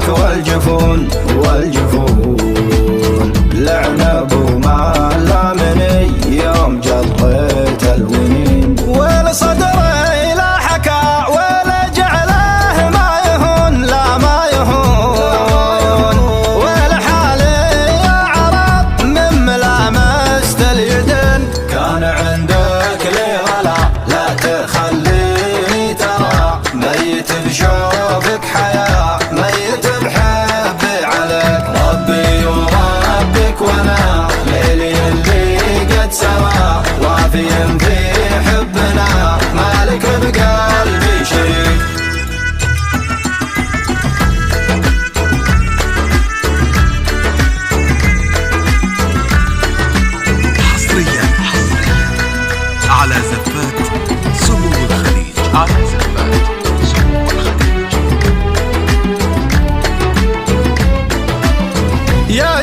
والجفون العنب وما لامني يوم جضيت الونين، والصدر لا حكى ولا جعله ما يهون، لا ما يهون، والحال يا عرب من ملامسة اليدين. كان عندك لي غلا لا تخليني ترى، ميت بشوفك حياة ميت بحبي عليك، ربي وربك وانا ليلي اللي قد سوا، وافي في حبنا مالك بقلبي شريك. حصريا على زفات سمو الخليج، يا